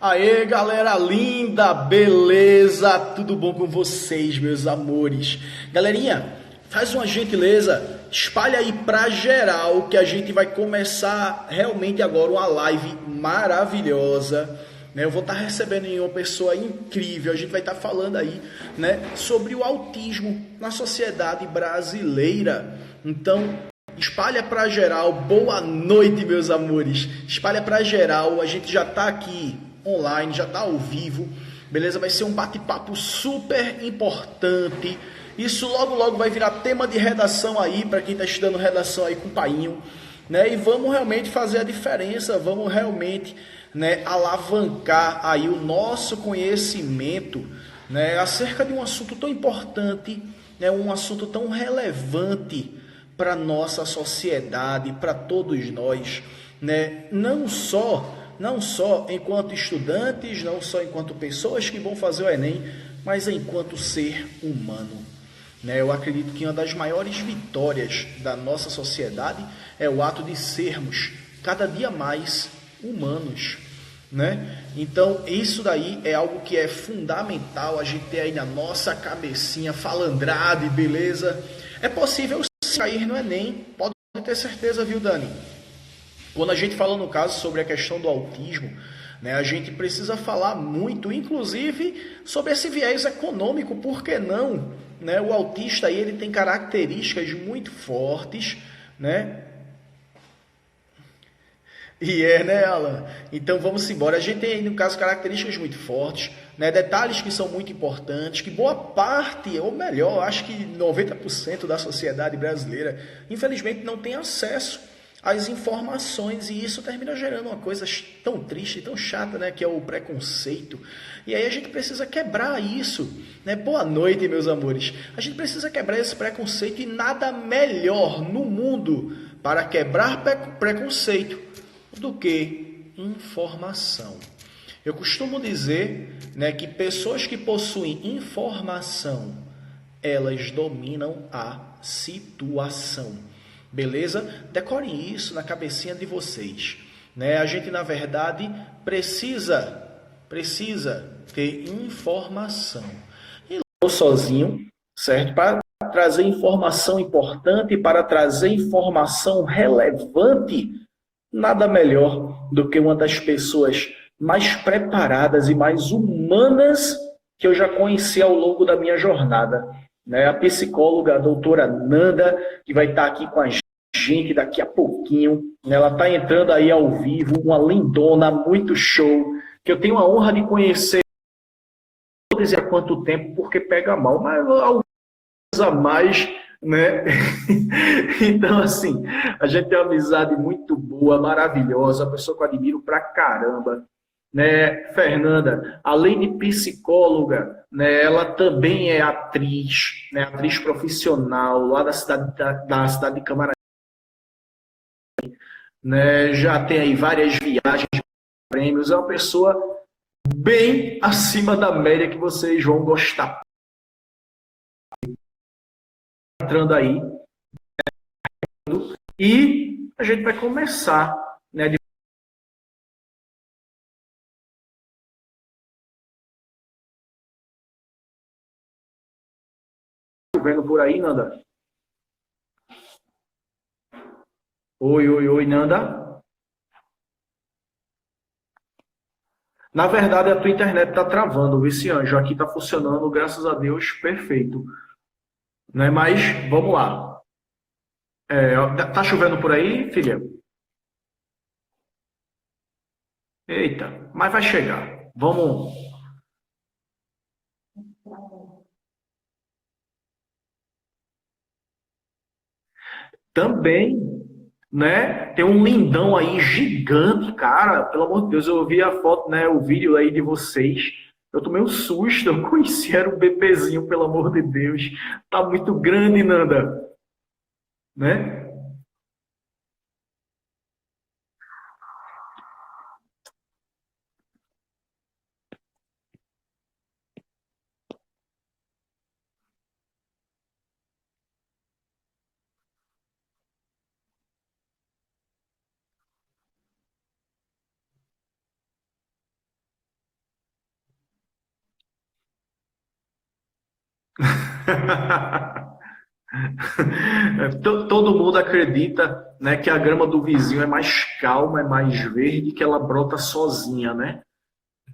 Aê, galera linda, beleza? Tudo bom com vocês, meus amores? Galerinha, faz uma gentileza, espalha aí pra geral que a gente vai começar realmente agora uma live maravilhosa, né? Eu vou estar recebendo uma pessoa incrível, a gente vai estar falando aí, né, sobre o autismo na sociedade brasileira. Então, espalha pra geral, boa noite, meus amores. Espalha pra geral, a gente já tá aqui online, já tá ao vivo, beleza? Vai ser um bate-papo super importante. Isso logo logo vai virar tema de redação aí para quem tá estudando redação aí com o painho, né? E vamos realmente fazer a diferença, vamos realmente, né, alavancar aí o nosso conhecimento, né, acerca de um assunto tão importante, né, um assunto tão relevante para nossa sociedade, para todos nós, né? Não só enquanto estudantes, não só enquanto pessoas que vão fazer o Enem, mas enquanto ser humano, né? Eu acredito que uma das maiores vitórias da nossa sociedade é o ato de sermos cada dia mais humanos, né? Então, isso daí é algo que é fundamental a gente ter aí na nossa cabecinha falandrada, beleza? É possível cair no Enem, pode ter certeza, viu, Dani? Quando a gente fala no caso sobre a questão do autismo, né, a gente precisa falar muito, inclusive, sobre esse viés econômico, por que não? Né? O autista aí, ele tem características muito fortes, né? E é, né, Alan? Então vamos embora. A gente tem aí, no caso, características muito fortes, né? Detalhes que são muito importantes, que boa parte, ou melhor, acho que 90% da sociedade brasileira, infelizmente, não tem acesso às informações, e isso termina gerando uma coisa tão triste, tão chata, né? Que é o preconceito. E aí a gente precisa quebrar isso, né? Boa noite, meus amores. A gente precisa quebrar esse preconceito, e nada melhor no mundo para quebrar preconceito do que informação. Eu costumo dizer, né, que pessoas que possuem informação, elas dominam a situação. Beleza? Decorem isso na cabecinha de vocês. Né? A gente, na verdade, precisa ter informação. E eu sozinho, certo? Para trazer informação importante, para trazer informação relevante, nada melhor do que uma das pessoas mais preparadas e mais humanas que eu já conheci ao longo da minha jornada, né? A psicóloga, a doutora Nanda, que vai estar aqui com a gente daqui a pouquinho, né? Ela está entrando aí ao vivo, uma lindona, muito show, que eu tenho a honra de conhecer, não vou dizer há quanto tempo, porque pega mal, mas alguns a mais, né? Então, assim, a gente tem uma amizade muito boa, maravilhosa, uma pessoa que eu admiro pra caramba, né? Fernanda, além de psicóloga, né, ela também é atriz, né? Atriz profissional lá da cidade de Camaragibe, né? Já tem aí várias viagens, prêmios, é uma pessoa bem acima da média que vocês vão gostar. Entrando aí, e a gente vai começar, né, vendo por aí, Nanda? Oi, oi, oi, Nanda. Na verdade, a tua internet está travando, esse anjo aqui está funcionando, graças a Deus, perfeito. Né? Mas vamos lá. Tá chovendo por aí, filha? Eita, mas vai chegar. Vamos. Também, né? Tem um lindão aí gigante, cara. Pelo amor de Deus, eu vi a foto, né? O vídeo aí de vocês. Eu tomei um susto, eu conheci, era um bebezinho, pelo amor de Deus. Tá muito grande, Nanda, né? Todo mundo acredita, né, que a grama do vizinho é mais calma, é mais verde, que ela brota sozinha, né?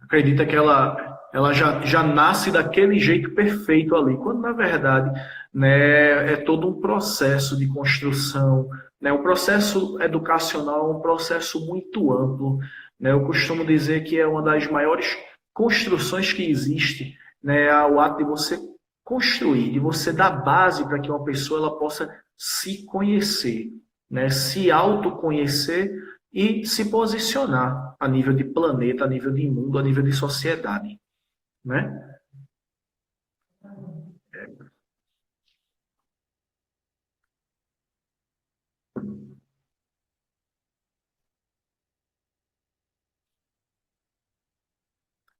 Acredita que ela já nasce daquele jeito perfeito ali, quando na verdade, né, é todo um processo de construção, né, um processo educacional, um processo muito amplo, né, eu costumo dizer que é uma das maiores construções que existe, né, o ato de você construir, de você dar base para que uma pessoa ela possa se conhecer, né, se autoconhecer e se posicionar a nível de planeta, a nível de mundo, a nível de sociedade, né?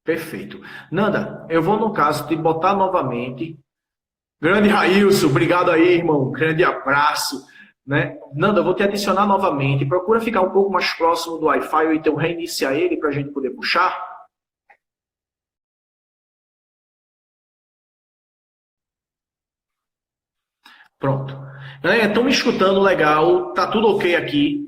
Perfeito. Nanda, eu vou no caso te botar novamente. Grande Railson, obrigado aí, irmão. Grande abraço, né? Nanda, eu vou te adicionar novamente. Procura ficar um pouco mais próximo do Wi-Fi ou então reiniciar ele para a gente poder puxar. Pronto. Galera, estão me escutando legal? Tá tudo ok aqui?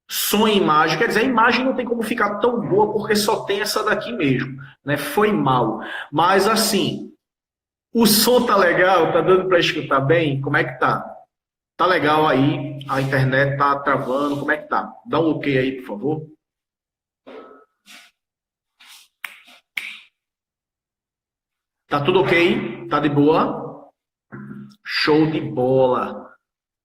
Som e imagem, quer dizer, a imagem não tem como ficar tão boa porque só tem essa daqui mesmo, né? Foi mal. Mas assim, o som tá legal, tá dando para escutar bem? Como é que tá? Tá legal aí? A internet tá travando, como é que tá? Dá um ok aí, por favor. Tá tudo ok? Tá de boa? Show de bola,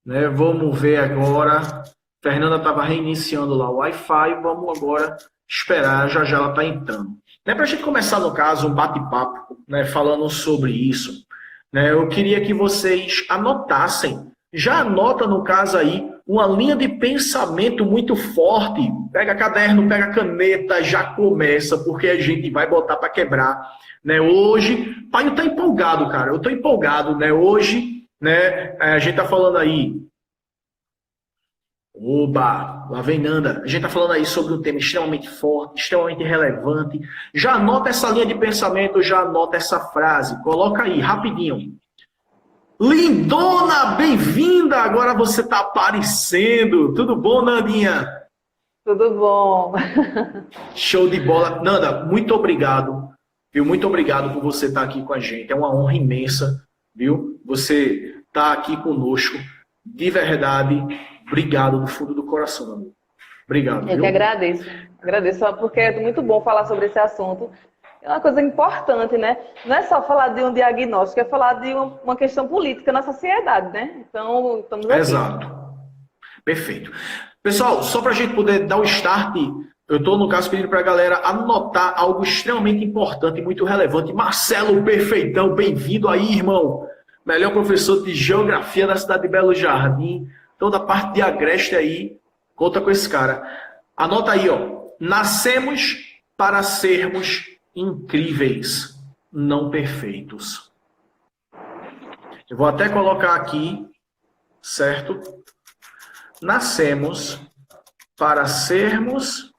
né? Vamos ver agora. Fernanda estava reiniciando lá o Wi-Fi, vamos agora esperar, já já ela está entrando. Né, para a gente começar, no caso, um bate-papo, né, falando sobre isso, né, eu queria que vocês anotassem, já anota, no caso aí, uma linha de pensamento muito forte, pega caderno, pega caneta, já começa, porque a gente vai botar para quebrar. Né, hoje, pai, eu tô empolgado, cara, eu tô empolgado, né, hoje, né, a gente tá falando aí. Oba, lá vem Nanda. A gente está falando aí sobre um tema extremamente forte, extremamente relevante. Já anota essa linha de pensamento, já anota essa frase. Coloca aí, rapidinho. Lindona, bem-vinda! Agora você está aparecendo. Tudo bom, Nandinha? Tudo bom? Show de bola. Nanda, muito obrigado. Viu? Muito obrigado por você estar aqui com a gente. É uma honra imensa, viu? Você estar aqui conosco. De verdade, obrigado do fundo do coração, meu amigo. Obrigado, Eu que viu? agradeço. Agradeço porque é muito bom falar sobre esse assunto. É uma coisa importante, né? Não é só falar de um diagnóstico, é falar de uma questão política na sociedade, né? Então, estamos aqui. Exato. Perfeito. Pessoal, só para a gente poder dar o start, eu estou, no caso, pedindo para a galera anotar algo extremamente importante e muito relevante. Marcelo Perfeitão, bem-vindo aí, irmão. Melhor professor de geografia da cidade de Belo Jardim. Toda a parte de Agreste aí, conta com esse cara. Anota aí, ó. Nascemos para sermos incríveis, não perfeitos. Eu vou até colocar aqui, certo? Nascemos para sermos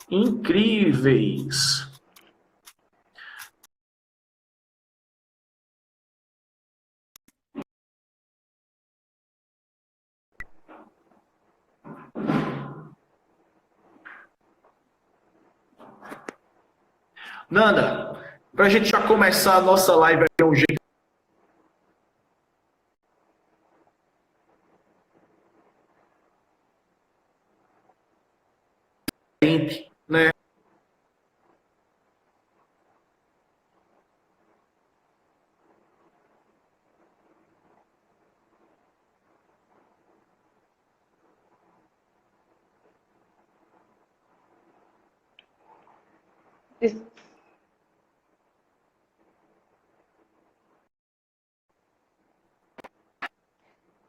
incríveis. Nanda, para a gente já começar a nossa live aqui, um jeito, né? Isso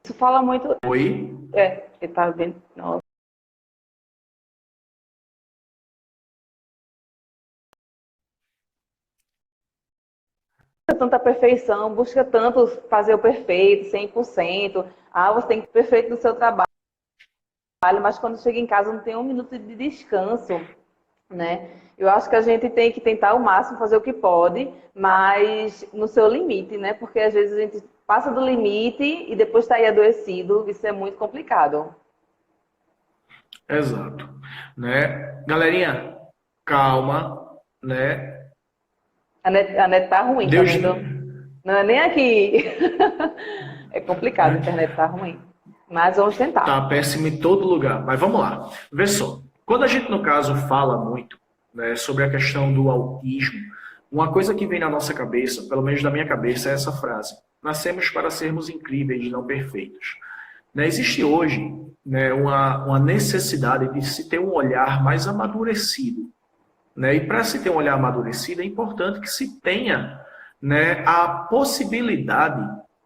isso fala muito. Oi? Ele tá vendo. Nossa, tanta perfeição, busca tanto fazer o perfeito, 100%. Ah, você tem que ser perfeito no seu trabalho, mas quando chega em casa não tem um minuto de descanso. né? Eu acho que a gente tem que tentar ao máximo fazer o que pode, mas no seu limite, né? Porque às vezes a gente passa do limite e depois está aí adoecido, isso é muito complicado. Exato. Né? Galerinha, calma, né? A net tá ruim, tá Deus, vendo? Não é nem aqui. É complicado, a internet tá ruim. Mas vamos tentar. tá péssimo em todo lugar. Mas vamos lá. Vê só. Quando a gente, no caso, fala muito, né, sobre a questão do autismo, uma coisa que vem na nossa cabeça, pelo menos na minha cabeça, é essa frase: nascemos para sermos incríveis, não perfeitos. Né, existe hoje, né, uma necessidade de se ter um olhar mais amadurecido. Né? E para se ter um olhar amadurecido, é importante que se tenha, né, a possibilidade,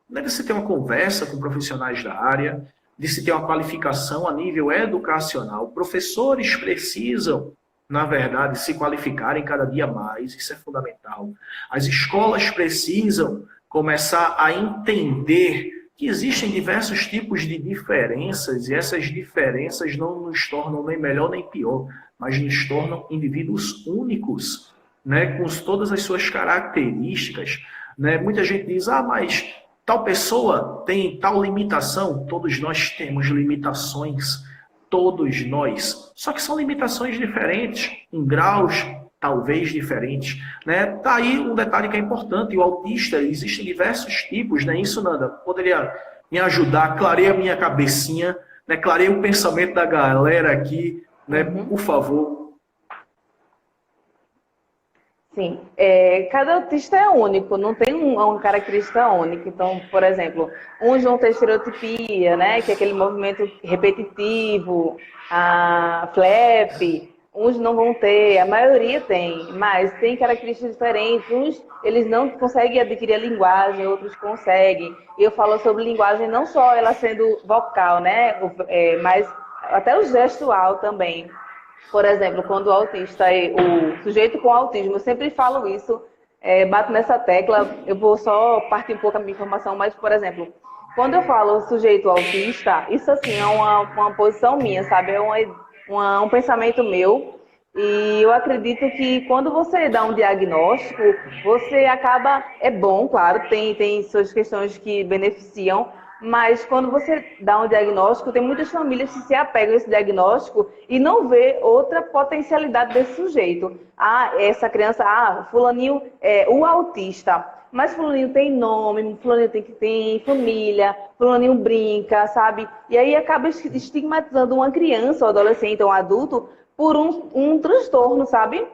né, de se ter uma conversa com profissionais da área, de se ter uma qualificação a nível educacional. Professores precisam, na verdade, se qualificarem cada dia mais, isso é fundamental. As escolas precisam começar a entender que existem diversos tipos de diferenças e essas diferenças não nos tornam nem melhor nem pior, mas nos tornam indivíduos únicos, né, com todas as suas características. Né? Muita gente diz, mas tal pessoa tem tal limitação. Todos nós temos limitações, todos nós. Só que são limitações diferentes, em graus talvez diferentes. Né? Tá aí um detalhe que é importante, o autista, existem diversos tipos, né? Isso, Nanda, poderia me ajudar, clareia a minha cabecinha, né? Clareia o pensamento da galera aqui, né? Por favor. Sim, cada autista é único, não tem uma característica única. Então, por exemplo, uns vão ter estereotipia, né, que é aquele movimento repetitivo, a flap, uns não vão ter, a maioria tem, mas tem características diferentes. Uns, eles não conseguem adquirir a linguagem, outros conseguem. E eu falo sobre linguagem não só ela sendo vocal, né, mas até o gestual também. Por exemplo, quando o autista, o sujeito com autismo, eu sempre falo isso, bato nessa tecla, eu vou só partir um pouco a minha informação, mas, por exemplo, quando eu falo sujeito autista, isso assim é uma posição minha, sabe? É um pensamento meu, e eu acredito que quando você dá um diagnóstico, você acaba, é bom, claro, tem suas questões que beneficiam, mas quando você dá um diagnóstico, tem muitas famílias que se apegam a esse diagnóstico e não vê outra potencialidade desse sujeito. Essa criança, fulaninho é o autista, mas fulaninho tem nome, fulaninho tem família, fulaninho brinca, sabe? E aí acaba estigmatizando uma criança, ou adolescente, ou um adulto, por um transtorno, sabe?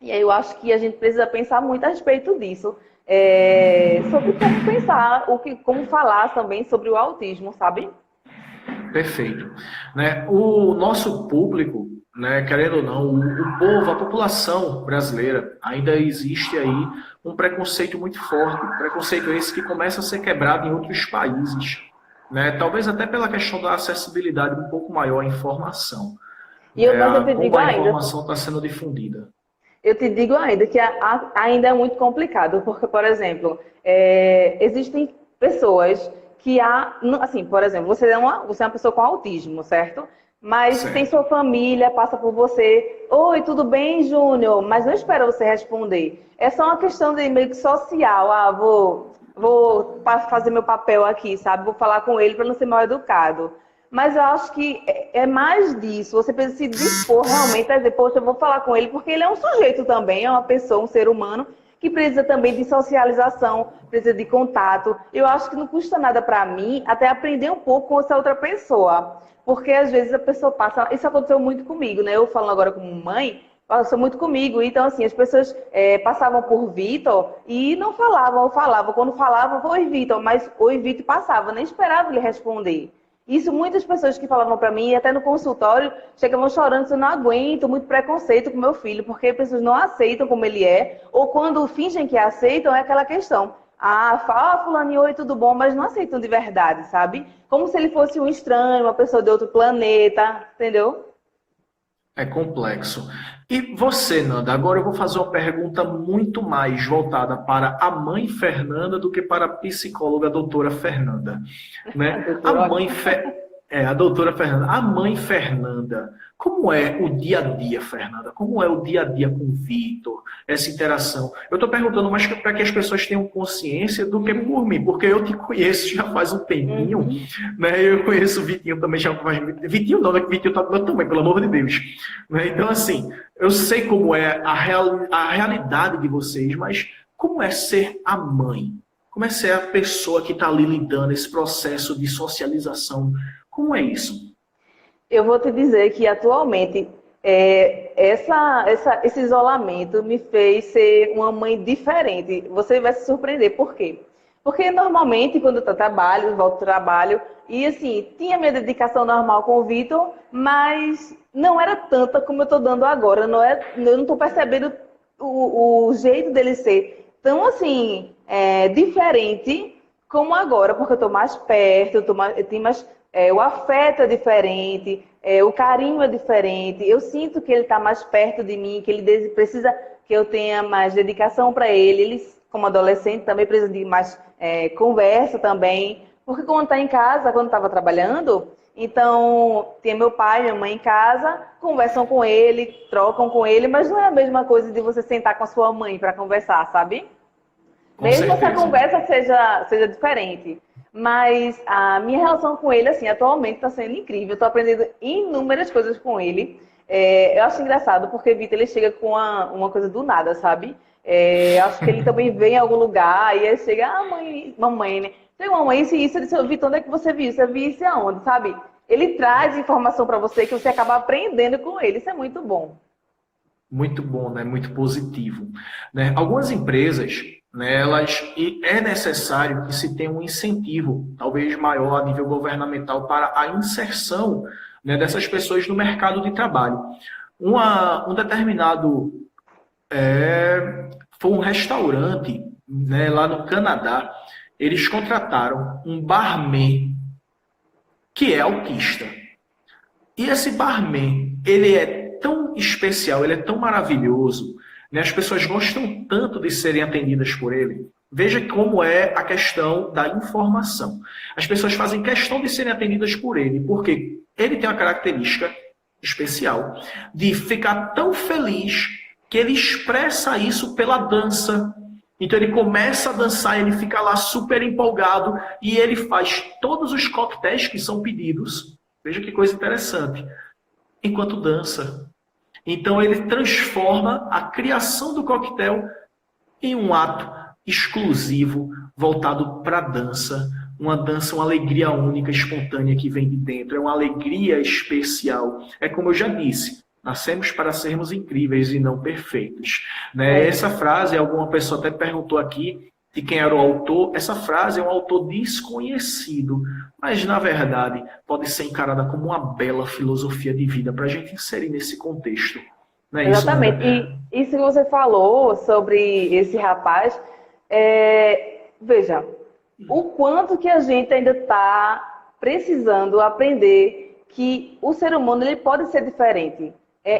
E aí eu acho que a gente precisa pensar muito a respeito disso. Sobre como pensar, como falar também sobre o autismo, sabe? Perfeito. Né? O nosso público, né, querendo ou não, o povo, a população brasileira, ainda existe aí um preconceito muito forte, preconceito esse que começa a ser quebrado em outros países, né? Talvez até pela questão da acessibilidade um pouco maior à informação. Mas eu te digo como a ainda, informação está sendo difundida. Eu te digo ainda que ainda é muito complicado, porque, por exemplo, existem pessoas que assim, por exemplo, você é uma pessoa com autismo, certo? Mas tem sua família, passa por você, oi, tudo bem, Júnior? Mas não espera você responder. É só uma questão de meio que social, vou fazer meu papel aqui, sabe? Vou falar com ele para não ser mal educado. Mas eu acho que é mais disso. Você precisa se dispor realmente a dizer, poxa, eu vou falar com ele, porque ele é um sujeito também, é uma pessoa, um ser humano, que precisa também de socialização, precisa de contato. Eu acho que não custa nada para mim até aprender um pouco com essa outra pessoa. Porque às vezes a pessoa passa... Isso aconteceu muito comigo, né? Eu falando agora como mãe, passou muito comigo. Então, assim, as pessoas passavam por Vitor e não falavam, ou falavam. Quando falavam, oi, Vitor, mas oi, Vitor passava, nem esperava ele responder. Isso, muitas pessoas que falavam para mim, até no consultório, chegavam chorando, eu não aguento, muito preconceito com meu filho, porque as pessoas não aceitam como ele é, ou quando fingem que aceitam, é aquela questão. Fala, fulaninho, oi, tudo bom, mas não aceitam de verdade, sabe? Como se ele fosse um estranho, uma pessoa de outro planeta, entendeu? É complexo. E você, Nanda, agora eu vou fazer uma pergunta muito mais voltada para a mãe Fernanda do que para a psicóloga doutora Fernanda. Né? A doutora Fernanda. A mãe Fernanda. Como é o dia a dia, Fernanda? Como é o dia a dia com o Vitor? Essa interação? Eu estou perguntando mais para que as pessoas tenham consciência do que por mim, porque eu te conheço já faz um tempinho, né? Eu conheço o Vitinho também já faz muito. Vitinho não, né? Que Vitinho está do meu tamanho, pelo amor de Deus. Né? Então, assim, eu sei como é a realidade de vocês, mas como é ser a mãe? Como é ser a pessoa que está ali lidando esse processo de socialização? Como é isso? Eu vou te dizer que atualmente esse isolamento me fez ser uma mãe diferente. Você vai se surpreender. Por quê? Porque normalmente quando eu trabalho, volto ao trabalho, e assim, tinha minha dedicação normal com o Vitor, mas não era tanta como eu estou dando agora. Eu não estou percebendo o jeito dele ser tão assim, diferente como agora, porque eu estou mais perto, eu tenho mais. O afeto é diferente, o carinho é diferente. Eu sinto que ele está mais perto de mim, que ele precisa que eu tenha mais dedicação para ele. Ele, como adolescente, também precisa de mais conversa também. Porque quando está em casa, quando estava trabalhando, então tem meu pai e minha mãe em casa, conversam com ele, trocam com ele, mas não é a mesma coisa de você sentar com a sua mãe para conversar, sabe? Com Mesmo certeza. que a conversa seja diferente. Mas a minha relação com ele, assim, atualmente está sendo incrível. Estou aprendendo inúmeras coisas com ele. Eu acho engraçado, porque Vitor, ele chega com uma coisa do nada, sabe? Eu acho que ele também vem em algum lugar e ele chega, mãe, mamãe, né? Tem mamãe, isso, eu disse, Vitor, onde é que você viu? Você viu isso aonde, sabe? Ele traz informação para você que você acaba aprendendo com ele. Isso é muito bom. Muito bom, né? Muito positivo. Né? Algumas empresas, né, e é necessário que se tenha um incentivo, talvez maior a nível governamental, para a inserção, né, dessas pessoas no mercado de trabalho. Um determinado foi um restaurante, né, lá no Canadá, eles contrataram um barman que é autista. E esse barman, ele é tão especial, ele é tão maravilhoso, né? As pessoas gostam tanto de serem atendidas por ele. Veja como é a questão da informação. As pessoas fazem questão de serem atendidas por ele, porque ele tem uma característica especial de ficar tão feliz que ele expressa isso pela dança. Então ele começa a dançar, ele fica lá super empolgado e ele faz todos os coquetéis que são pedidos. Veja que coisa interessante. Enquanto dança. Então ele transforma a criação do coquetel em um ato exclusivo voltado para a dança. Uma dança, uma alegria única, espontânea que vem de dentro. É uma alegria especial. É como eu já disse, nascemos para sermos incríveis e não perfeitos. Né? Essa frase, alguma pessoa até perguntou aqui de quem era o autor. Essa frase é um autor desconhecido, mas, na verdade, pode ser encarada como uma bela filosofia de vida para a gente inserir nesse contexto. Não é Exatamente. Isso, e isso que você falou sobre esse rapaz, veja, o quanto que a gente ainda está precisando aprender que o ser humano ele pode ser diferente.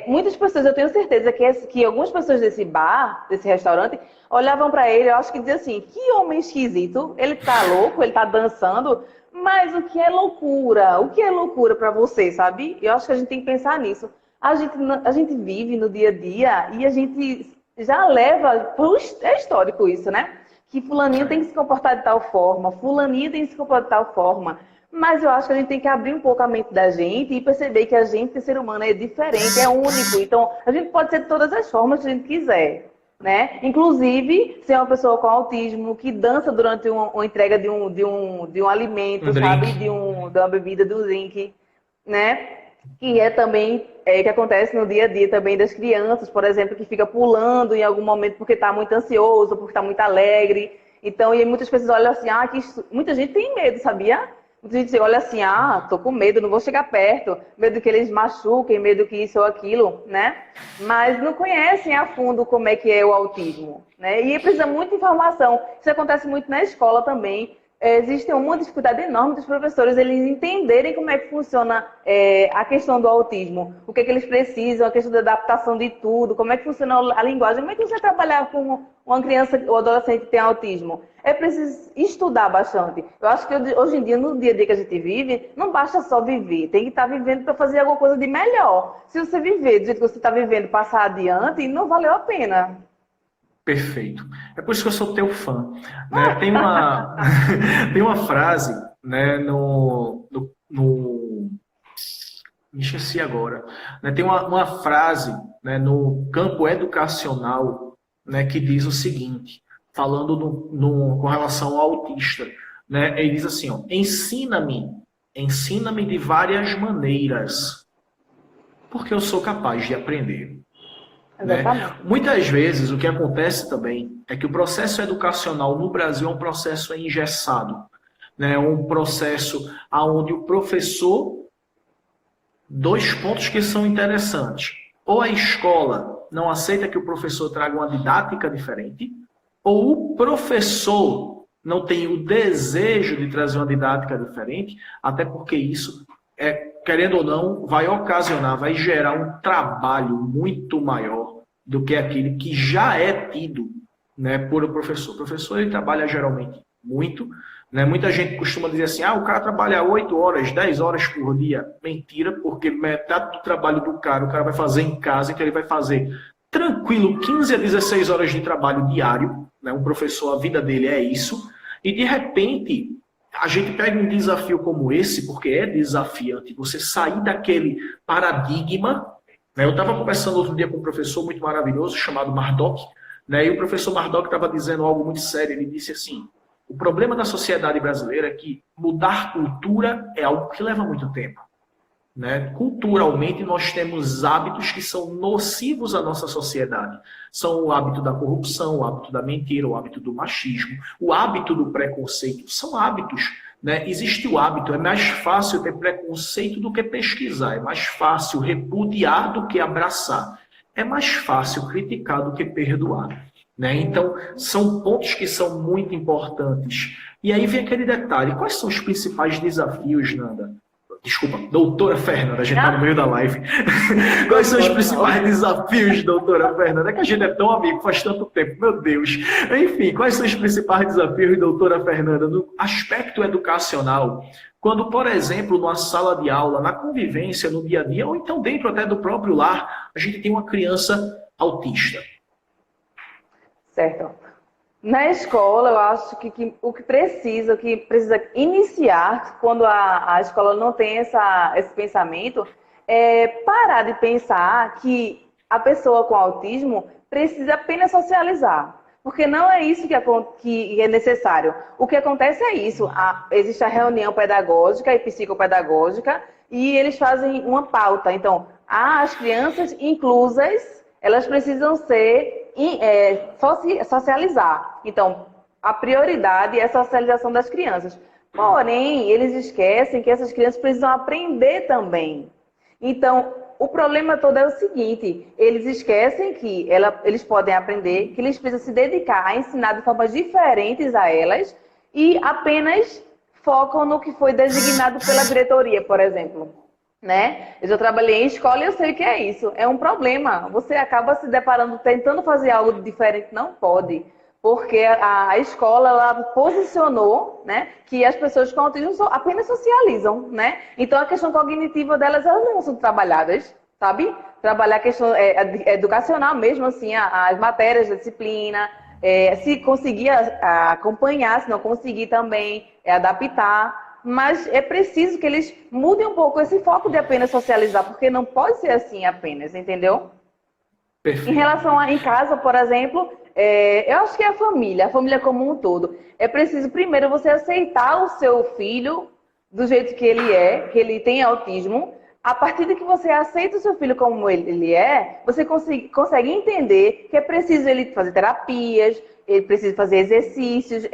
Muitas pessoas, eu tenho certeza que algumas pessoas desse bar, desse restaurante, olhavam para ele, eu acho que diziam assim, que homem esquisito, ele tá louco, ele tá dançando, mas o que é loucura? O que é loucura para você, sabe? Eu acho que a gente tem que pensar nisso. A gente vive no dia a dia e a gente já leva, é histórico isso, né? Que fulaninho tem que se comportar de tal forma, fulaninho tem que se comportar de tal forma. Mas eu acho que a gente tem que abrir um pouco a mente da gente e perceber que a gente, ser humano, é diferente, é único. Então, a gente pode ser de todas as formas que a gente quiser, né? Inclusive, ser uma pessoa com autismo que dança durante uma entrega de um alimento, sabe? De uma bebida, de um drink, né? Que é também que acontece no dia a dia também das crianças, por exemplo, que fica pulando em algum momento porque está muito ansioso, porque está muito alegre. Então, e muitas pessoas olham assim, muita gente tem medo, sabia? Muita gente olha assim, tô com medo, não vou chegar perto, medo que eles machuquem, medo que isso ou aquilo, né? Mas não conhecem a fundo como é que é o autismo, né? E precisa muita informação. Isso acontece muito na escola também. existe uma dificuldade enorme dos professores eles entenderem como é que funciona a questão do autismo, o que é que eles precisam, a questão da adaptação de tudo, como é que funciona a linguagem, como é que você vai trabalhar com uma criança ou adolescente que tem autismo. É preciso estudar bastante. Eu acho que hoje em dia, no dia a dia que a gente vive, não basta só viver, tem que estar vivendo para fazer alguma coisa de melhor. Se você viver do jeito que você está vivendo, passar adiante, não valeu a pena. Perfeito. É por isso que eu sou teu fã. Né? Tem tem uma frase, né, me esqueci agora. Né? Tem uma frase, né, no campo educacional, né, que diz o seguinte, falando com relação ao autista. Né? Ele diz assim, ó, ensina-me de várias maneiras, porque eu sou capaz de aprender. Né? Muitas vezes o que acontece também é que o processo educacional no Brasil é um processo engessado, né? Um processo onde o professor, dois pontos que são interessantes, ou a escola não aceita que o professor traga uma didática diferente, ou o professor não tem o desejo de trazer uma didática diferente, até porque isso querendo ou não, vai gerar um trabalho muito maior do que aquele que já é tido, né, por o professor. O professor ele trabalha geralmente muito, né? Muita gente costuma dizer assim, o cara trabalha 8 horas, 10 horas por dia. Mentira, porque metade do trabalho do cara, o cara vai fazer em casa, então ele vai fazer tranquilo 15 a 16 horas de trabalho diário, né? Um professor, a vida dele é isso, e de repente a gente pega um desafio como esse, porque é desafiante, você sair daquele paradigma. Né? Eu estava conversando outro dia com um professor muito maravilhoso, chamado Mardok, né? E o professor Mardok estava dizendo algo muito sério. Ele disse assim, o problema da sociedade brasileira é que mudar cultura é algo que leva muito tempo. Né? Culturalmente, nós temos hábitos que são nocivos à nossa sociedade. São o hábito da corrupção, o hábito da mentira, o hábito do machismo, o hábito do preconceito. São hábitos. Né? Existe o hábito. É mais fácil ter preconceito do que pesquisar. É mais fácil repudiar do que abraçar. É mais fácil criticar do que perdoar. Né? Então, são pontos que são muito importantes. E aí vem aquele detalhe. Quais são os principais desafios, Nanda? Desculpa, doutora Fernanda, a gente está no meio da live. Quais são os principais desafios, doutora Fernanda? É que a gente é tão amigo faz tanto tempo, meu Deus. Enfim, quais são os principais desafios, doutora Fernanda, no aspecto educacional? Quando, por exemplo, numa sala de aula, na convivência, no dia a dia, ou então dentro até do próprio lar, a gente tem uma criança autista. Certo. Na escola, eu acho que o que precisa iniciar, quando a escola não tem esse pensamento, é parar de pensar que a pessoa com autismo precisa apenas socializar. Porque não é isso que é necessário. O que acontece é isso. Existe a reunião pedagógica e psicopedagógica e eles fazem uma pauta. Então, as crianças inclusas, elas precisam socializar. Então, a prioridade é a socialização das crianças. Porém, eles esquecem que essas crianças precisam aprender também. Então, o problema todo é o seguinte, eles esquecem que eles podem aprender, que eles precisam se dedicar a ensinar de formas diferentes a elas e apenas focam no que foi designado pela diretoria, por exemplo. Né? Eu já trabalhei em escola e eu sei o que é isso. É um problema. Você acaba se deparando, tentando fazer algo diferente, não pode. Porque a escola ela posicionou, né, que as pessoas com autismo apenas socializam. Né? Então a questão cognitiva delas elas não são trabalhadas, sabe? Trabalhar a questão educacional mesmo, assim, as matérias da disciplina, se conseguir acompanhar, se não conseguir também adaptar. Mas é preciso que eles mudem um pouco esse foco de apenas socializar, porque não pode ser assim apenas, entendeu? Perfeito. Em relação em casa, por exemplo, eu acho que é a família como um todo. É preciso primeiro você aceitar o seu filho do jeito que ele tem autismo. A partir de que você aceita o seu filho como ele é, você consegue entender que é preciso ele fazer terapias, ele precisa fazer exercícios,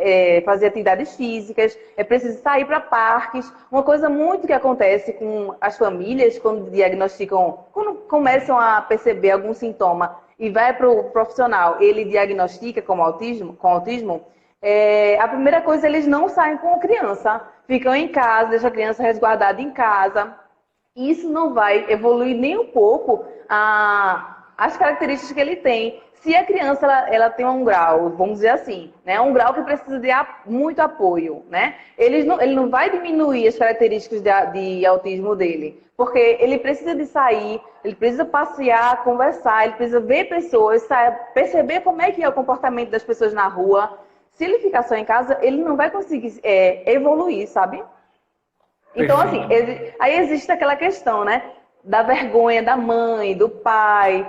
fazer atividades físicas, é preciso sair para parques. Uma coisa muito que acontece com as famílias quando diagnosticam, quando começam a perceber algum sintoma e vai para o profissional, ele diagnostica com autismo, a primeira coisa, eles não saem com a criança. Ficam em casa, deixam a criança resguardada em casa. Isso não vai evoluir nem um pouco as características que ele tem. Se a criança ela tem um grau, vamos dizer assim, né, um grau que precisa de muito apoio, né, ele não vai diminuir as características de autismo dele, porque ele precisa de sair, ele precisa passear, conversar, ele precisa ver pessoas, perceber como é que é o comportamento das pessoas na rua. Se ele ficar só em casa, ele não vai conseguir evoluir, sabe? Então, assim, aí existe aquela questão, né? Da vergonha da mãe, do pai,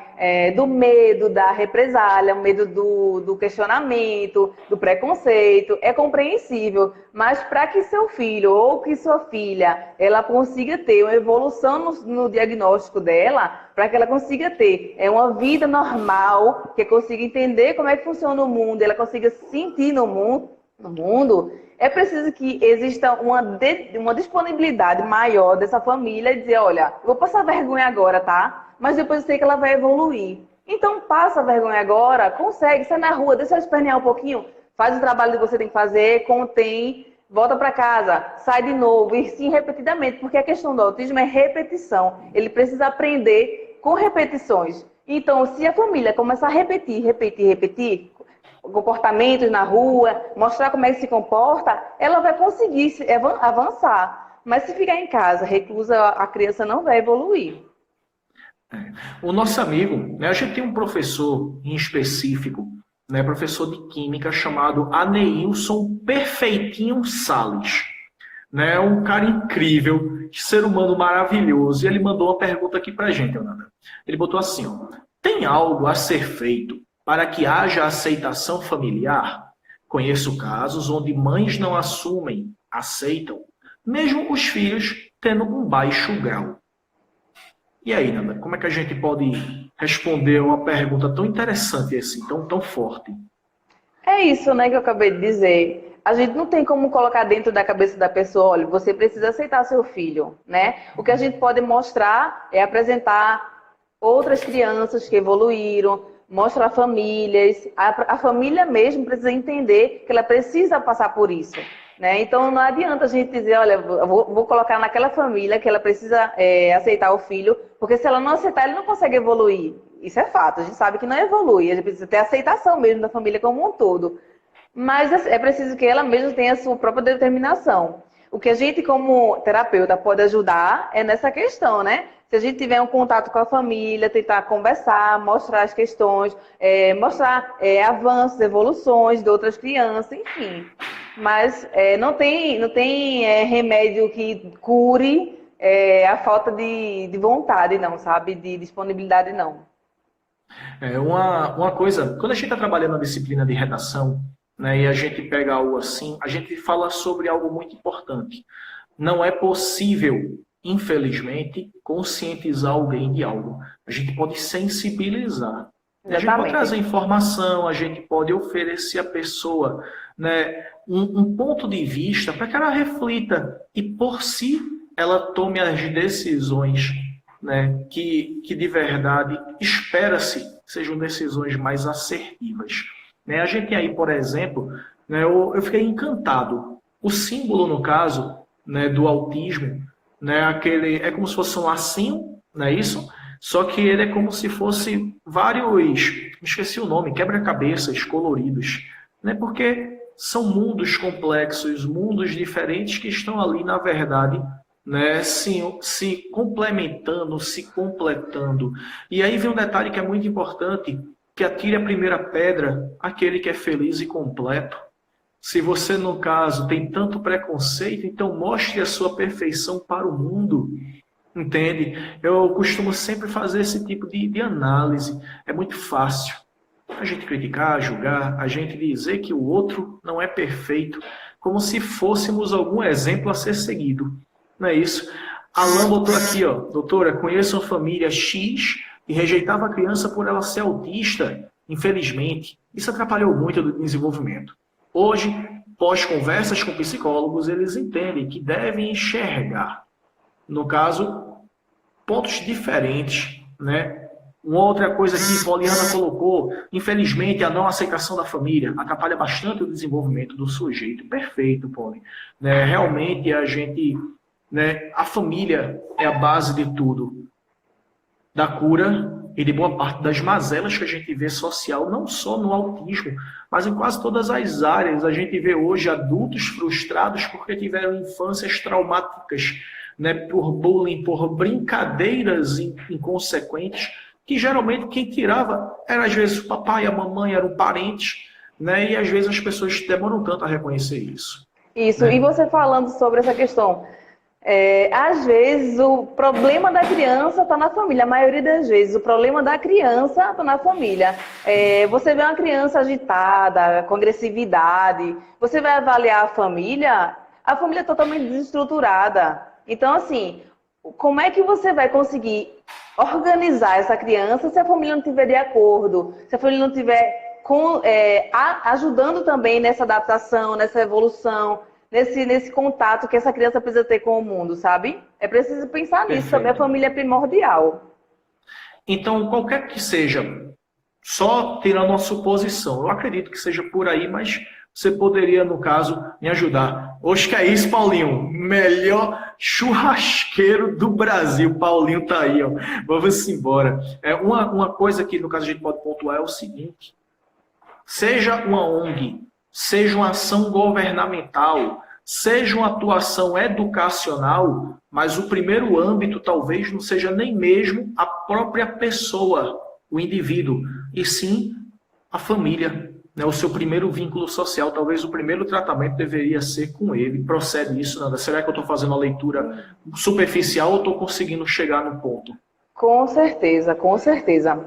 do medo da represália, o medo do questionamento, do preconceito. É compreensível, mas para que seu filho ou que sua filha ela consiga ter uma evolução no diagnóstico dela, para que ela consiga ter uma vida normal, que consiga entender como é que funciona o mundo, ela consiga se sentir no mundo, é preciso que exista uma disponibilidade maior dessa família e dizer, olha, eu vou passar vergonha agora, tá? Mas depois eu sei que ela vai evoluir. Então passa vergonha agora, consegue, sai na rua, deixa ela espernear um pouquinho, faz o trabalho que você tem que fazer, contém, volta para casa, sai de novo, e sim repetidamente, porque a questão do autismo é repetição. Ele precisa aprender com repetições. Então, se a família começar a repetir comportamentos na rua, mostrar como é que se comporta, ela vai conseguir avançar. Mas se ficar em casa, reclusa, a criança não vai evoluir. O nosso amigo, né, a gente tem um professor em específico, né, professor de química chamado Aneilson Perfeitinho Salles. Né, um cara incrível, ser humano maravilhoso. E ele mandou uma pergunta aqui pra gente, Leonardo. Ele botou assim, ó, tem algo a ser feito para que haja aceitação familiar? Conheço casos onde mães não assumem, aceitam, mesmo os filhos tendo um baixo grau. E aí, Nanda, como é que a gente pode responder uma pergunta tão interessante assim, tão forte? É isso, né, que eu acabei de dizer. A gente não tem como colocar dentro da cabeça da pessoa, olha, você precisa aceitar seu filho, né? O que a gente pode mostrar é apresentar outras crianças que evoluíram, mostrar famílias. A família mesmo precisa entender que ela precisa passar por isso, né? Então não adianta a gente dizer, olha, vou colocar naquela família que ela precisa aceitar o filho, porque se ela não aceitar, ele não consegue evoluir. Isso é fato, a gente sabe que não evolui, a gente precisa ter aceitação mesmo da família como um todo. Mas é preciso que ela mesma tenha a sua própria determinação. O que a gente, como terapeuta, pode ajudar é nessa questão, né? Se a gente tiver um contato com a família, tentar conversar, mostrar as questões, mostrar avanços, evoluções de outras crianças, enfim. Mas não tem remédio que cure a falta de vontade, não, sabe? De disponibilidade, não. Uma coisa, quando a gente está trabalhando na disciplina de redação, né, e a gente pega algo assim, a gente fala sobre algo muito importante. Não é possível, infelizmente, conscientizar alguém de algo. A gente pode sensibilizar. Exatamente. A gente pode trazer informação, a gente pode oferecer à pessoa, né, um ponto de vista para que ela reflita e, por si, ela tome as decisões, né, que de verdade espera-se sejam decisões mais assertivas. A gente tem aí, por exemplo, né, eu fiquei encantado. O símbolo, no caso, né, do autismo, né, é como se fosse um lacinho, não é isso? Só que ele é como se fosse vários, esqueci o nome, quebra-cabeças coloridos, né, porque são mundos complexos, mundos diferentes que estão ali, na verdade, né, se complementando, se completando. E aí vem um detalhe que é muito importante, que atire a primeira pedra aquele que é feliz e completo. Se você, no caso, tem tanto preconceito, então mostre a sua perfeição para o mundo. Entende? Eu costumo sempre fazer esse tipo de análise. É muito fácil a gente criticar, julgar, a gente dizer que o outro não é perfeito, como se fôssemos algum exemplo a ser seguido. Não é isso? Alan botou aqui, ó, doutora, conheço uma família X e rejeitava a criança por ela ser autista, infelizmente. Isso atrapalhou muito o desenvolvimento. Hoje, pós conversas com psicólogos, eles entendem que devem enxergar, no caso, pontos diferentes, né, Uma outra coisa que Poliana colocou, infelizmente, a não aceitação da família atrapalha bastante o desenvolvimento do sujeito. Perfeito, Poli. Né, realmente, a família é a base de tudo. Da cura e de boa parte das mazelas que a gente vê social, não só no autismo, mas em quase todas as áreas. A gente vê hoje adultos frustrados porque tiveram infâncias traumáticas, né, por bullying, por brincadeiras inconsequentes, que geralmente quem tirava era às vezes o papai, a mamãe, eram parentes, né, e às vezes as pessoas demoram tanto a reconhecer isso. Isso, né? E você falando sobre essa questão, às vezes o problema da criança está na família, a maioria das vezes o problema da criança está na família. Você vê uma criança agitada, com agressividade, você vai avaliar a família é totalmente desestruturada. Então, assim, como é que você vai conseguir organizar essa criança se a família não estiver de acordo, se a família não estiver ajudando também nessa adaptação, nessa evolução, nesse contato que essa criança precisa ter com o mundo, sabe? É preciso pensar nisso também, a família é primordial. Então, qualquer que seja, só tirando uma suposição, eu acredito que seja por aí, mas você poderia, no caso, me ajudar. Hoje que é isso, Paulinho, melhor churrasqueiro do Brasil. Paulinho tá aí, ó. Vamos embora. Uma coisa que, no caso, a gente pode pontuar é o seguinte: seja uma ONG, seja uma ação governamental, seja uma atuação educacional, mas o primeiro âmbito talvez não seja nem mesmo a própria pessoa, o indivíduo, e sim a família, né? O seu primeiro vínculo social. Talvez o primeiro tratamento deveria ser com ele. Procede isso, Nanda? Será que eu estou fazendo uma leitura superficial ou estou conseguindo chegar no ponto? Com certeza, com certeza.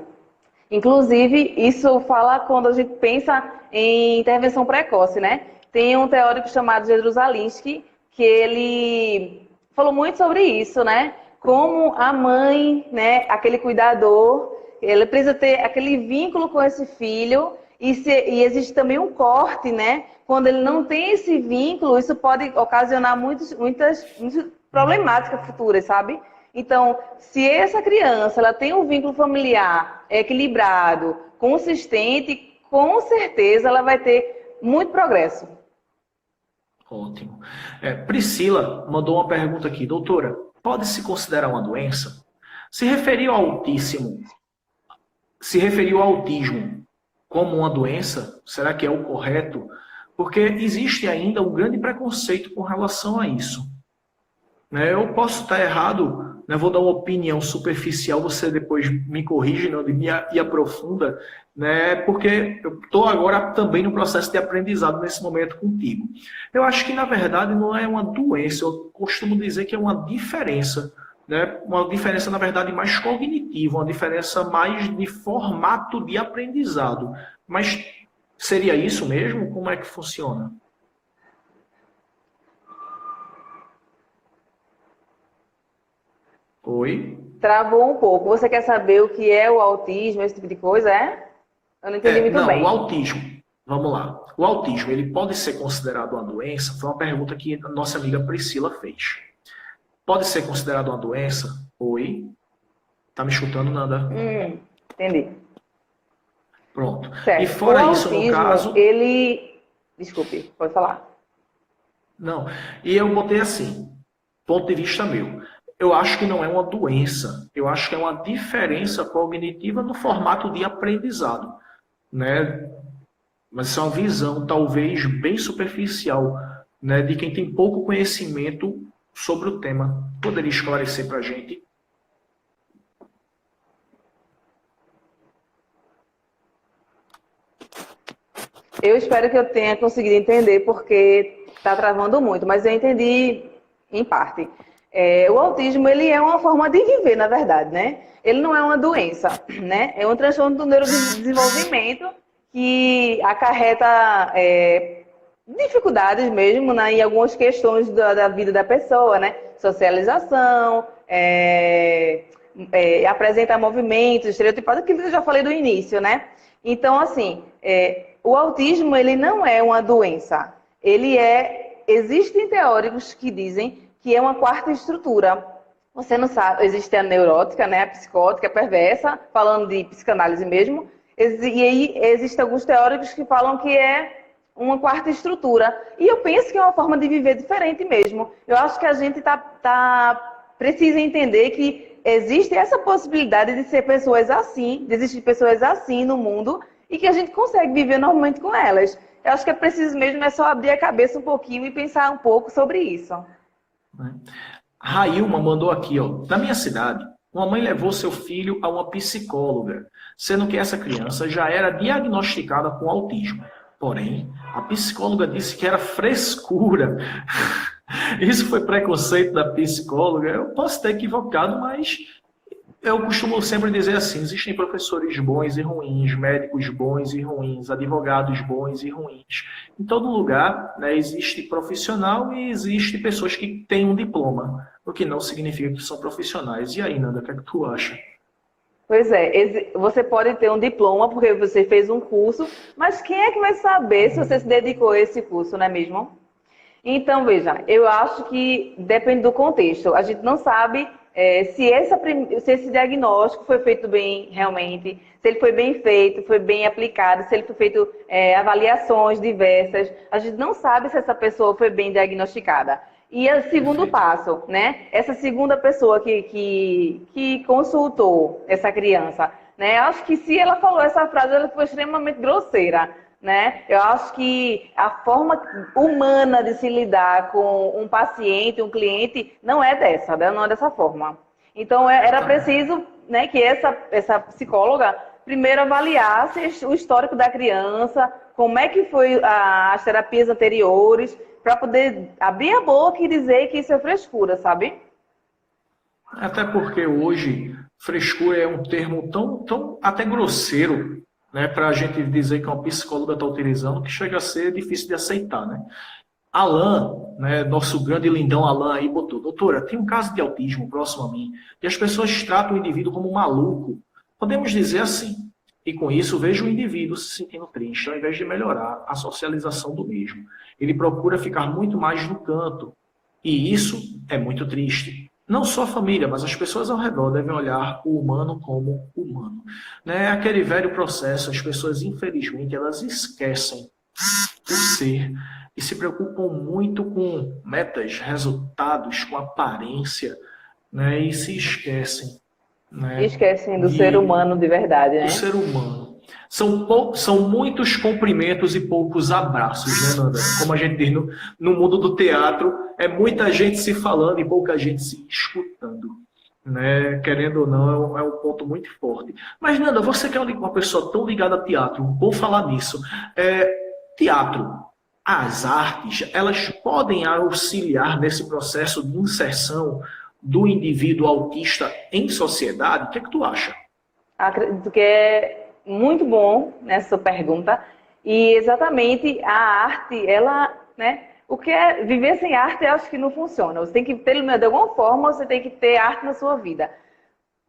Inclusive, isso fala quando a gente pensa em intervenção precoce, né? Tem um teórico chamado Jerusalinski, que ele falou muito sobre isso, né? Como a mãe, né, aquele cuidador, ele precisa ter aquele vínculo com esse filho, e existe também um corte, né? Quando ele não tem esse vínculo, isso pode ocasionar muitas problemáticas futuras, sabe? Então, se essa criança ela tem um vínculo familiar equilibrado, consistente, com certeza ela vai ter muito progresso. Ótimo. Priscila mandou uma pergunta aqui. Doutora, pode se considerar uma doença? Se referiu ao autismo como uma doença? Será que é o correto? Porque existe ainda um grande preconceito com relação a isso. Eu posso estar errado, né? Vou dar uma opinião superficial, você depois me corrige, não, e aprofunda, né? Porque eu estou agora também no processo de aprendizado nesse momento contigo. Eu acho que, na verdade, não é uma doença, eu costumo dizer que é uma diferença, né? Uma diferença, na verdade, mais cognitiva, uma diferença mais de formato de aprendizado. Mas seria isso mesmo? Como é que funciona? Oi? Travou um pouco. Você quer saber o que é o autismo, esse tipo de coisa, é? Eu não entendi muito bem. O autismo. Vamos lá. O autismo, ele pode ser considerado uma doença? Foi uma pergunta que a nossa amiga Priscila fez. Pode ser considerado uma doença? Oi? Tá me escutando, Nanda? Entendi. Pronto. Certo. E fora o isso, autismo, no caso... Desculpe, pode falar. Não. E eu botei assim, ponto de vista meu. Eu acho que não é uma doença. Eu acho que é uma diferença cognitiva no formato de aprendizado, né? Mas isso é uma visão, talvez, bem superficial, né, de quem tem pouco conhecimento sobre o tema. Poderia esclarecer para a gente? Eu espero que eu tenha conseguido entender, porque está travando muito, mas eu entendi em parte. O autismo, ele é uma forma de viver, na verdade, né? Ele não é uma doença, né? É um transtorno do neurodesenvolvimento que acarreta dificuldades mesmo, né, em algumas questões da vida da pessoa, né? Socialização, apresenta movimentos, estereotipados, aquilo que eu já falei do início, né? Então, assim, o autismo, ele não é uma doença. Existem teóricos que dizem que é uma quarta estrutura. Você não sabe, existe a neurótica, né, a psicótica, a perversa, falando de psicanálise mesmo, e aí existem alguns teóricos que falam que é uma quarta estrutura. E eu penso que é uma forma de viver diferente mesmo. Eu acho que a gente precisa entender que existe essa possibilidade de ser pessoas assim, de existir pessoas assim no mundo, e que a gente consegue viver normalmente com elas. Eu acho que é preciso mesmo só abrir a cabeça um pouquinho e pensar um pouco sobre isso. Railma mandou aqui, ó. Na minha cidade, uma mãe levou seu filho a uma psicóloga, sendo que essa criança já era diagnosticada com autismo. Porém, a psicóloga disse que era frescura. Isso foi preconceito da psicóloga. Eu posso ter equivocado, mas eu costumo sempre dizer assim, existem professores bons e ruins, médicos bons e ruins, advogados bons e ruins. Em todo lugar, né, existe profissional e existe pessoas que têm um diploma, o que não significa que são profissionais. E aí, Nanda, o que é que tu acha? Pois é, você pode ter um diploma porque você fez um curso, mas quem é que vai saber se você se dedicou a esse curso, não é mesmo? Então, veja, eu acho que depende do contexto. A gente não sabe se esse diagnóstico foi feito bem realmente, se ele foi bem feito, foi bem aplicado, se ele foi feito avaliações diversas. A gente não sabe se essa pessoa foi bem diagnosticada. E o segundo passo, né? Essa segunda pessoa que consultou essa criança, né? Eu acho que se ela falou essa frase, ela foi extremamente grosseira, né? Eu acho que a forma humana de se lidar com um paciente, um cliente, não é dessa forma. Então, era preciso, né, que essa psicóloga primeiro avaliasse o histórico da criança, como é que foi as terapias anteriores, para poder abrir a boca e dizer que isso é frescura, sabe? Até porque hoje, frescura é um termo tão até grosseiro, né, para a gente dizer que uma psicóloga está utilizando, que chega a ser difícil de aceitar, né? Alan, né, nosso grande lindão Alan aí botou: doutora, tem um caso de autismo próximo a mim, e as pessoas tratam o indivíduo como maluco. Podemos dizer assim. E com isso vejo o indivíduo se sentindo triste, ao invés de melhorar a socialização do mesmo. Ele procura ficar muito mais no canto. E isso é muito triste. Não só a família, mas as pessoas ao redor devem olhar o humano como humano. É aquele velho processo, as pessoas, infelizmente, elas esquecem o ser e se preocupam muito com metas, resultados, com aparência, né? E se esquecem. Né? Esquecem do ser humano de verdade, né? Do ser humano. São muitos cumprimentos e poucos abraços, né, Nanda? Como a gente diz no mundo do teatro, é muita gente se falando e pouca gente se escutando. Né? Querendo ou não, é um ponto muito forte. Mas, Nanda, você que é uma pessoa tão ligada a teatro, vou falar nisso. Teatro, as artes, elas podem auxiliar nesse processo de inserção do indivíduo autista em sociedade? O que é que tu acha? Acredito que é muito bom nessa pergunta. E exatamente a arte, ela, né? O que é viver sem arte, eu acho que não funciona. Você tem que ter, de alguma forma, você tem que ter arte na sua vida.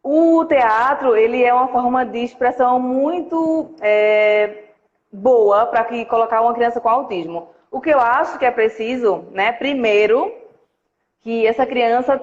O teatro, ele é uma forma de expressão muito boa para colocar uma criança com autismo. O que eu acho que é preciso, né? Primeiro, que essa criança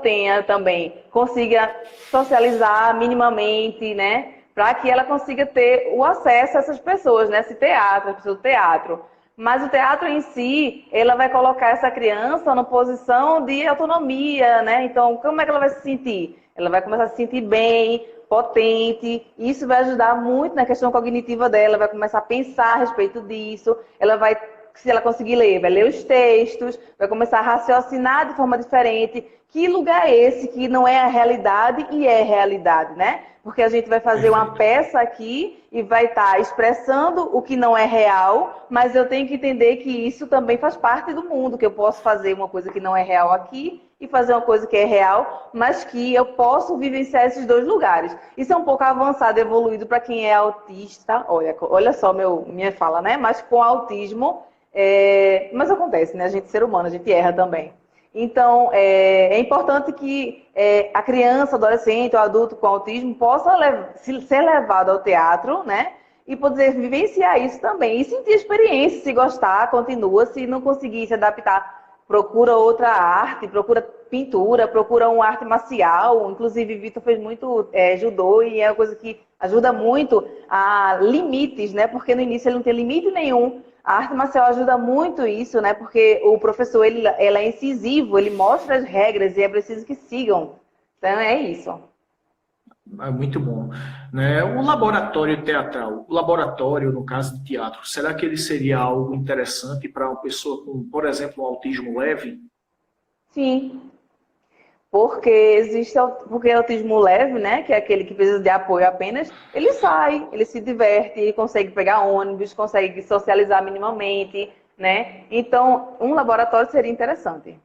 consiga socializar minimamente, né? Para que ela consiga ter o acesso a essas pessoas, né? Esse teatro, as pessoas do teatro. Mas o teatro em si, ela vai colocar essa criança numa posição de autonomia, né? Então, como é que ela vai se sentir? Ela vai começar a se sentir bem, potente. Isso vai ajudar muito na questão cognitiva dela, vai começar a pensar a respeito disso. Ela vai, se ela conseguir ler, vai ler os textos, vai começar a raciocinar de forma diferente. Que lugar é esse que não é a realidade e é realidade, né? Porque a gente vai fazer uma peça aqui e vai estar expressando o que não é real, mas eu tenho que entender que isso também faz parte do mundo, que eu posso fazer uma coisa que não é real aqui e fazer uma coisa que é real, mas que eu posso vivenciar esses dois lugares. Isso é um pouco avançado, evoluído para quem é autista. Olha só minha fala, né? Mas com autismo, mas acontece, né? A gente é ser humano, a gente erra também. Então, é importante que a criança, adolescente ou adulto com autismo possa ser levado ao teatro, né? E poder vivenciar isso também. E sentir a experiência, se gostar, continua. Se não conseguir se adaptar, procura outra arte, procura pintura, procuram arte marcial. Inclusive, Vitor fez muito judô e é uma coisa que ajuda muito a limites, né? Porque no início ele não tem limite nenhum. A arte marcial ajuda muito isso, né? Porque o professor ele é incisivo, ele mostra as regras e é preciso que sigam. Então é isso. É muito bom. Né? O laboratório teatral, o laboratório, no caso de teatro, será que ele seria algo interessante para uma pessoa com, por exemplo, um autismo leve? Sim, porque autismo leve, né, que é aquele que precisa de apoio apenas, ele sai, ele se diverte, ele consegue pegar ônibus, consegue socializar minimamente, né? Então, um laboratório seria interessante.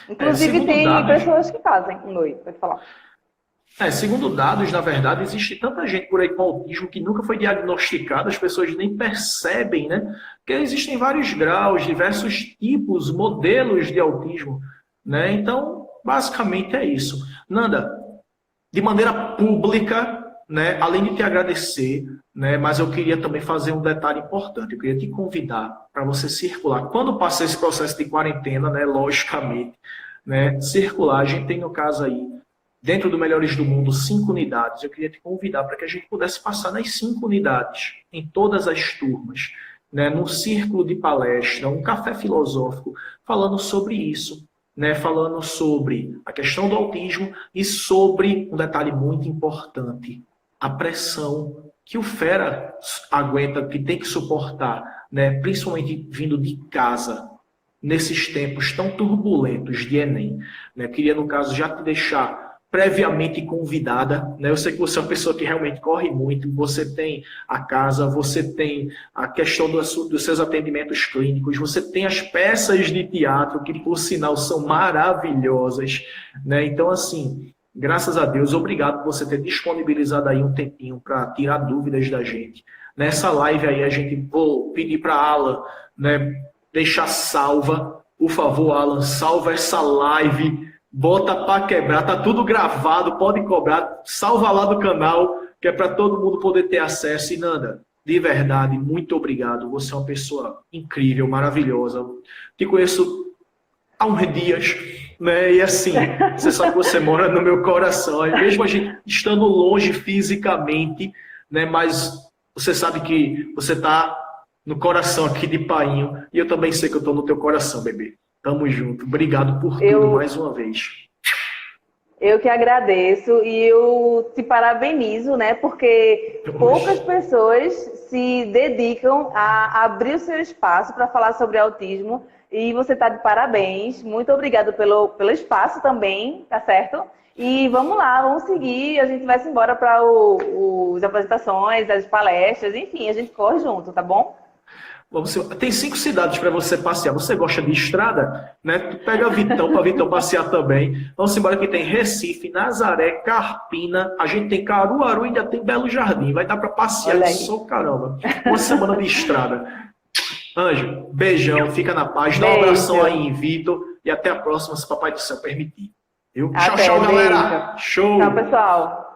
Inclusive, tem pessoas que fazem. Oi, pode falar. Segundo dados, na verdade, existe tanta gente por aí com autismo que nunca foi diagnosticada, as pessoas nem percebem, né? Porque existem vários graus, diversos tipos, modelos de autismo, né? Então, basicamente é isso. Nanda, de maneira pública, né, além de te agradecer, né, mas eu queria também fazer um detalhe importante. Eu queria te convidar para você circular. Quando passar esse processo de quarentena, né, logicamente, né, circular, a gente tem no caso aí, dentro do Melhores do Mundo, 5 unidades. Eu queria te convidar para que a gente pudesse passar nas 5 unidades, em todas as turmas, né, num círculo de palestra, um café filosófico, falando sobre isso, né, falando sobre a questão do autismo e sobre um detalhe muito importante, a pressão que o fera aguenta, que tem que suportar, né, principalmente vindo de casa, nesses tempos tão turbulentos de Enem. Né. Queria, no caso, já te deixar previamente convidada, né? Eu sei que você é uma pessoa que realmente corre muito, você tem a casa, você tem a questão dos seus atendimentos clínicos, você tem as peças de teatro, que por sinal são maravilhosas, né? Então, assim, graças a Deus, obrigado por você ter disponibilizado aí um tempinho para tirar dúvidas da gente. Nessa live aí, vou pedir para a Alan, né, deixar salva, por favor, Alan, salva essa live, bota para quebrar, tá tudo gravado, pode cobrar, salva lá do canal, que é para todo mundo poder ter acesso. E Nanda, de verdade, muito obrigado. Você é uma pessoa incrível, maravilhosa. Te conheço há uns dias, né? E assim, você sabe que você mora no meu coração. E mesmo a gente estando longe fisicamente, né? Mas você sabe que você tá no coração aqui de Painho. E eu também sei que eu tô no teu coração, bebê. Tamo junto. Obrigado por tudo mais uma vez. Eu que agradeço e eu te parabenizo, né? Porque poucas pessoas se dedicam a abrir o seu espaço para falar sobre autismo e você está de parabéns. Muito obrigada pelo espaço também, tá certo? E vamos lá, vamos seguir. A gente vai se embora para as apresentações, as palestras, enfim, a gente corre junto, tá bom? Tem 5 cidades para você passear. Você gosta de estrada? Né? Tu pega Vitão para Vitão passear também. Vamos embora que tem Recife, Nazaré, Carpina, a gente tem Caruaru e ainda tem Belo Jardim. Vai dar para passear de só caramba. Uma semana de estrada. Anjo, beijão, fica na paz. Dá um abração aí em Vitor e até a próxima, se Papai do Céu permitir. Viu? Tchau, tchau, galera. Show. Tchau, pessoal.